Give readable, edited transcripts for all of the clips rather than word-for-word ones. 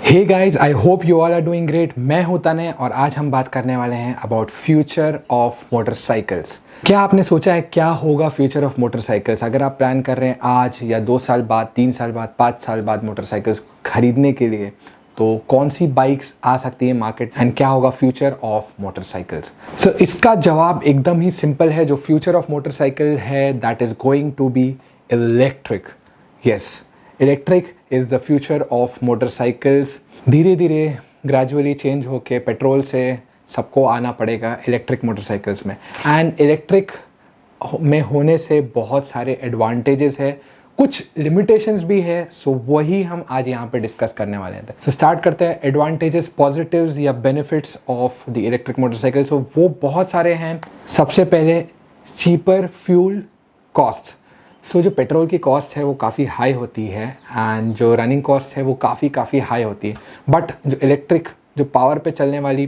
Hey guys, I hope you all are doing great. मैं हूं तने और आज हम बात करने वाले हैं अबाउट फ्यूचर ऑफ मोटरसाइकिल्स। क्या आपने सोचा है क्या होगा फ्यूचर ऑफ मोटरसाइकिल्स? अगर आप प्लान कर रहे हैं आज या 2 साल बाद, 3 साल बाद, 5 साल बाद मोटरसाइकिल्स खरीदने के लिए, तो कौन सी बाइक्स आ सकती है मार्केट एंड क्या होगा फ्यूचर ऑफ मोटरसाइकिल्स? सो इसका जवाब एकदम ही सिंपल है। जो फ्यूचर ऑफ मोटरसाइकिल है that is going to be electric. Yes, electric is the future of motorcycles. धीरे धीरे ग्रेजुअली चेंज होके पेट्रोल से सबको आना पड़ेगा इलेक्ट्रिक मोटरसाइकिल्स में। एंड इलेक्ट्रिक में होने से बहुत सारे एडवांटेजेस है, कुछ लिमिटेशंस भी है। सो वही हम आज यहाँ पे डिस्कस करने वाले हैं। सो स्टार्ट करते हैं एडवांटेजेस, पॉजिटिव्स या benefits of the electric motorcycle. So वो बहुत सारे हैं। सबसे पहले चीपर फ्यूल कॉस्ट। सो जो पेट्रोल की कॉस्ट है वो काफ़ी हाई होती है एंड जो रनिंग कॉस्ट है वो काफ़ी हाई होती है। बट जो इलेक्ट्रिक जो पावर पे चलने वाली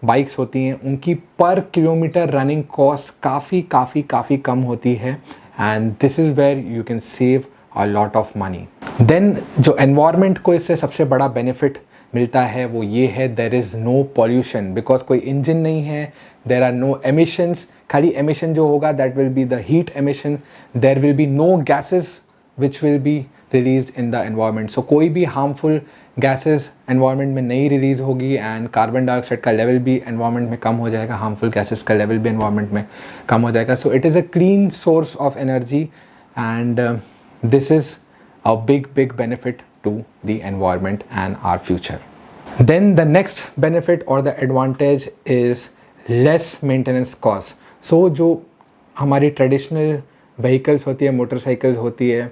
बाइक्स होती हैं उनकी पर किलोमीटर रनिंग कॉस्ट काफ़ी कम होती है and this is where you can save a lot of money. Then जो एनवायरनमेंट को इससे सबसे बड़ा बेनिफिट मिलता है वो ये है, there is no pollution because कोई इंजन नहीं है, देर आर नो एमिशंस। खाली एमिशन जो होगा that will be the heat emission. There will be no gases which will be release in the environment. So कोई भी हार्मफुल गैसेस एनवायरनमेंट में नहीं रिलीज होगी एंड कार्बन डाइऑक्साइड का level भी एनवायरनमेंट में कम हो जाएगा, हार्मफुल गैसेस का लेवल भी एनवायरनमेंट में कम हो जाएगा। So it is a clean source of energy and this is a big benefit to the environment and our future. Then the next benefit or the advantage is less maintenance cost. So जो हमारी traditional vehicles होती है, motorcycles होती है,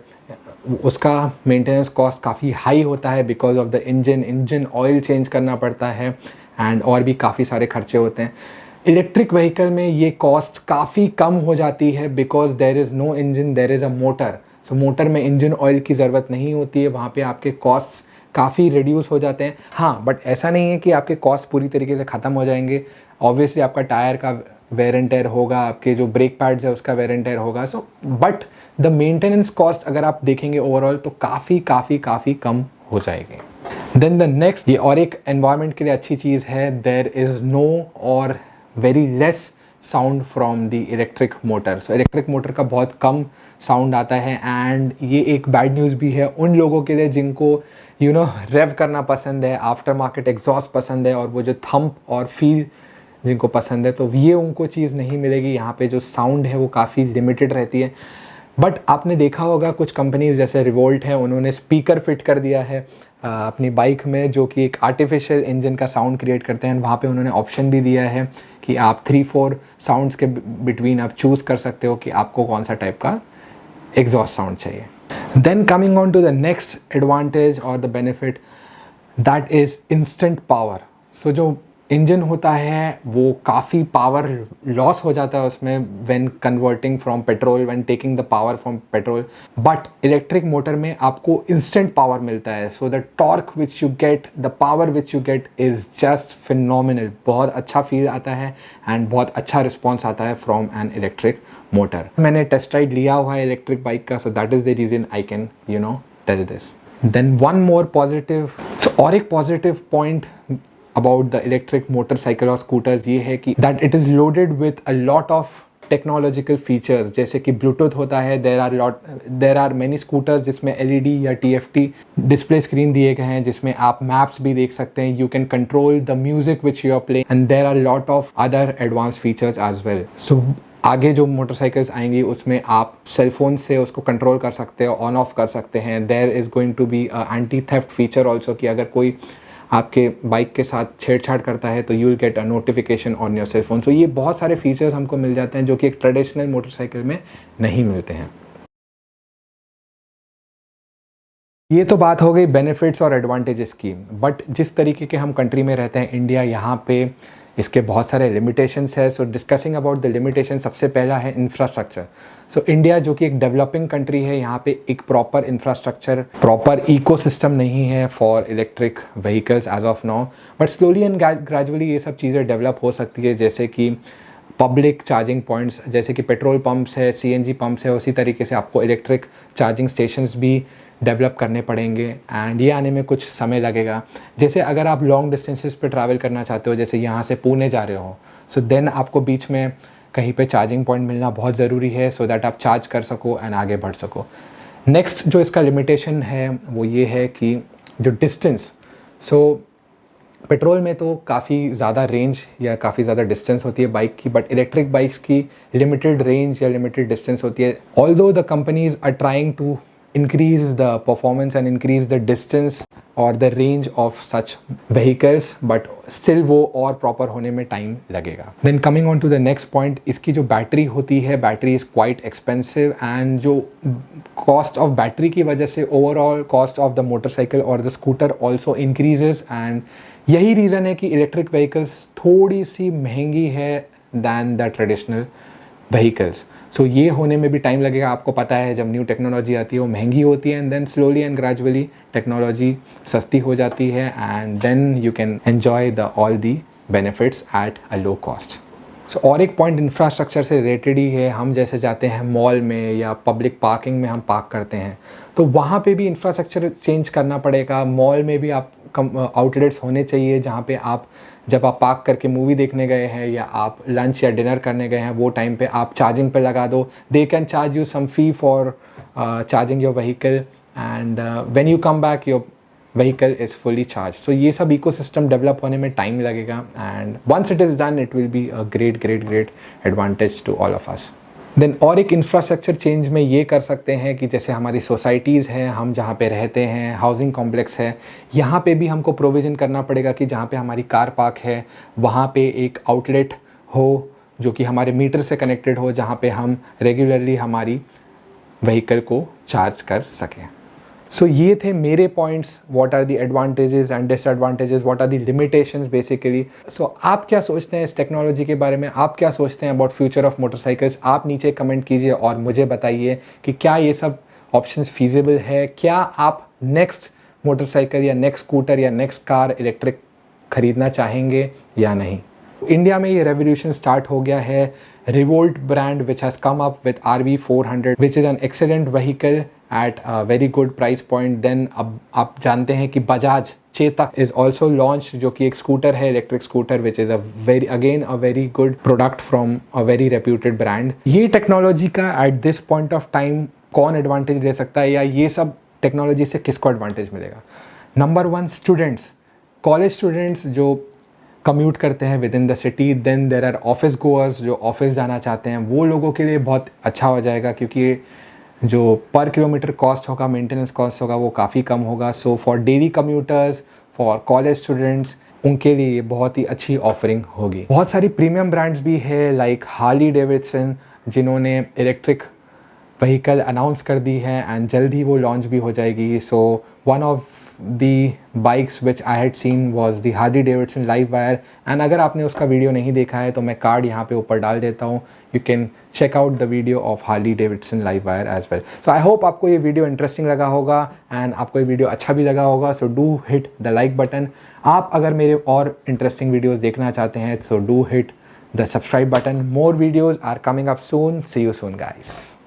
उसका maintenance cost काफ़ी high होता है because of the engine oil change करना पड़ता है एंड और भी काफ़ी सारे खर्चे होते हैं। इलेक्ट्रिक व्हीकल में ये कॉस्ट काफ़ी कम हो जाती है because there is no engine, there is a motor. So motor में इंजन ऑयल की ज़रूरत नहीं होती है, वहाँ पे आपके कॉस्ट्स काफ़ी रिड्यूस हो जाते हैं। हाँ, बट ऐसा नहीं है कि आपके कॉस्ट पूरी तरीके से ख़त्म हो जाएंगे। ऑब्वियसली आपका टायर का वेयर एंड टेयर होगा, आपके जो ब्रेक पैड्स है उसका वेयर एंड टेयर होगा। So but the maintenance cost अगर आप देखेंगे ओवरऑल तो काफ़ी कम हो जाएगी। देन द नेक्स्ट, ये और एक एनवायरनमेंट के लिए अच्छी चीज़ है, देयर इज़ नो और very less sound from the electric motor. So electric motor का बहुत कम साउंड आता है एंड ये एक बैड न्यूज़ भी है उन लोगों के लिए जिनको रेव करना पसंद है, आफ्टर मार्केट एग्जॉस्ट पसंद है और वो जो थंप और फील जिनको पसंद है, तो ये उनको चीज़ नहीं मिलेगी। यहाँ पे जो साउंड है वो काफ़ी लिमिटेड रहती है। बट आपने देखा होगा कुछ कंपनीज जैसे रिवोल्ट है, उन्होंने स्पीकर फिट कर दिया है अपनी बाइक में जो कि एक आर्टिफिशियल इंजन का साउंड क्रिएट करते हैं। वहाँ पे उन्होंने ऑप्शन भी दिया है कि आप 3-4 साउंड्स के बिटवीन आप चूज़ कर सकते हो कि आपको कौन सा टाइप का एग्जॉस्ट साउंड चाहिए। Then coming on to the next advantage और the benefit, that is instant power. So जो इंजन होता है वो काफ़ी पावर लॉस हो जाता है उसमें when converting from petrol, when taking the power from petrol. But electric motor में आपको इंस्टेंट पावर मिलता है। So the torque which you get, the power which you get is just phenomenal. बहुत अच्छा फील आता है एंड बहुत अच्छा रिस्पॉन्स आता है फ्रॉम एन इलेक्ट्रिक मोटर। मैंने टेस्ट राइड लिया हुआ है इलेक्ट्रिक बाइक का, so that is the reason I can tell this. Then one more positive, so और एक positive point about the electric motorcycle और scooters ये है कि that it is loaded with a lot of technological features, जैसे कि Bluetooth होता है। there are many scooters जिसमें LED या TFT डिस्प्ले स्क्रीन दिए गए हैं जिसमें आप मैप्स भी देख सकते हैं। you can control the music which you are playing and there are lot of other advanced features as well. so आगे जो मोटरसाइकिल्स आएंगी उसमें आप सेलफोन से उसको कंट्रोल कर सकते हो, ऑन ऑफ कर सकते हैं। There is going to be anti theft feature also कि अगर कोई आपके बाइक के साथ छेड़छाड़ करता है तो you will get a notification on your cell phone. So ये बहुत सारे फीचर्स हमको मिल जाते हैं जो कि एक ट्रेडिशनल मोटरसाइकिल में नहीं मिलते हैं। ये तो बात हो गई बेनिफिट्स और एडवांटेजेस की, बट जिस तरीके के हम कंट्री में रहते हैं इंडिया, यहाँ पे इसके बहुत सारे लिमिटेशंस है। सो डिस्कसिंग अबाउट द लिमिटेशन, सबसे पहला है इंफ्रास्ट्रक्चर। सो इंडिया जो कि एक डेवलपिंग कंट्री है, यहाँ पे एक प्रॉपर इंफ्रास्ट्रक्चर, प्रॉपर इकोसिस्टम नहीं है for electric vehicles as of now. But slowly and gradually ये सब चीज़ें डेवलप हो सकती है, जैसे कि पब्लिक चार्जिंग पॉइंट्स, जैसे कि पेट्रोल पंप्स है, CNG पंप्स है, उसी तरीके से आपको इलेक्ट्रिक चार्जिंग स्टेशंस भी डेवलप करने पड़ेंगे एंड ये आने में कुछ समय लगेगा। जैसे अगर आप लॉन्ग डिस्टेंसेस पे ट्रैवल करना चाहते हो, जैसे यहाँ से पुणे जा रहे हो, सो देन आपको बीच में कहीं पे चार्जिंग पॉइंट मिलना बहुत ज़रूरी है सो दैट आप चार्ज कर सको एंड आगे बढ़ सको। नेक्स्ट जो इसका लिमिटेशन है वो ये है कि जो डिस्टेंस, सो पेट्रोल में तो काफ़ी ज़्यादा रेंज या काफ़ी ज़्यादा डिस्टेंस होती है बाइक की, बट इलेक्ट्रिक बाइक्स की लिमिटेड रेंज या लिमिटेड डिस्टेंस होती है। Although the companies are trying to increase the performance and increase the distance or the range of such vehicles, but still वो और proper होने में time लगेगा। Then coming on to the next point, इसकी जो battery होती है, battery is quite expensive and जो cost of बैटरी की वजह से overall cost of the motorcycle or the scooter also increases, and यही reason है कि electric vehicles थोड़ी सी महंगी है than the traditional vehicles। सो ये होने में भी टाइम लगेगा। आपको पता है जब न्यू टेक्नोलॉजी आती है वो महंगी होती है and then slowly and gradually technology सस्ती हो जाती है and then you can enjoy the all the benefits at a low cost. So और एक पॉइंट इंफ्रास्ट्रक्चर से रिलेटेड ही है। हम जैसे जाते हैं मॉल में या पब्लिक पार्किंग में हम पार्क करते हैं तो वहाँ पे भी इंफ्रास्ट्रक्चर चेंज करना पड़ेगा। मॉल में भी आप आउटलेट्स होने चाहिए जहाँ पे आप जब आप पार्क करके मूवी देखने गए हैं या आप लंच या डिनर करने गए हैं वो टाइम पे आप चार्जिंग पे लगा दो। They can charge you some fee for charging your vehicle and when you come back your vehicle is fully charge. So ये सब इकोसिस्टम डेवलप होने में टाइम लगेगा and once it is done it will be a great advantage to all of us. Then और एक infrastructure change में ये कर सकते हैं कि जैसे हमारी सोसाइटीज़ हैं, हम जहाँ पे रहते हैं, हाउसिंग कॉम्प्लेक्स है, यहाँ पे भी हमको प्रोविज़न करना पड़ेगा कि जहाँ पे हमारी कार पार्क है वहाँ पे एक आउटलेट हो जो कि हमारे मीटर से कनेक्टेड हो, जहाँ पे हम रेगुलरली हमारी व्हीकल को चार्ज कर सकें। सो ये थे मेरे points, what are the advantages and disadvantages, what are the limitations basically. So आप क्या सोचते हैं इस टेक्नोलॉजी के बारे में, आप क्या सोचते हैं अबाउट फ्यूचर ऑफ मोटरसाइकिल्स? आप नीचे कमेंट कीजिए और मुझे बताइए कि क्या ये सब ऑप्शंस फीजिबल है। क्या आप नेक्स्ट मोटरसाइकिल या नेक्स्ट स्कूटर या नेक्स्ट कार इलेक्ट्रिक खरीदना चाहेंगे या नहीं? इंडिया में ये रेवोल्यूशन स्टार्ट हो गया है। Revolt brand which has come up with RV400 which is an excellent vehicle at a very good price point। then अब आप जानते हैं कि Bajaj Chetak is also launched जो कि एक स्कूटर है, electric scooter which is a very good product from a very reputed brand। ये टेक्नोलॉजी का at this point of time कौन एडवांटेज ले सकता है या ये सब टेक्नोलॉजी से किसको एडवांटेज मिलेगा? नंबर 1 स्टूडेंट्स, कॉलेज स्टूडेंट्स जो कम्यूट करते हैं within the city. Then there are office goers जो ऑफिस जाना चाहते हैं, वो लोगों के लिए बहुत अच्छा हो जाएगा क्योंकि जो पर किलोमीटर कॉस्ट होगा, मेंटेनेंस कॉस्ट होगा, वो काफ़ी कम होगा। So for daily commuters, for college students, उनके लिए बहुत ही अच्छी ऑफरिंग होगी। बहुत सारी प्रीमियम ब्रांड्स भी है लाइक हार्ली डेविडसन जिन्होंने इलेक्ट्रिक व्हीकल अनाउंस कर दी है एंड जल्द ही वो लॉन्च भी हो जाएगी। So one of the bikes which I had seen was the Harley Davidson Live wire and अगर आपने उसका वीडियो नहीं देखा है तो मैं कार्ड यहाँ पे ऊपर डाल देता हूँ। You can check out the video of Harley Davidson Live Wire as well. So I hope आपको ये वीडियो इंटरेस्टिंग लगा होगा एंड आपको ये वीडियो अच्छा भी लगा होगा। So do hit the like button. आप अगर मेरे और इंटरेस्टिंग वीडियोज़ देखना चाहते हैं so do hit the subscribe button। More videos are coming up soon। See you soon guys।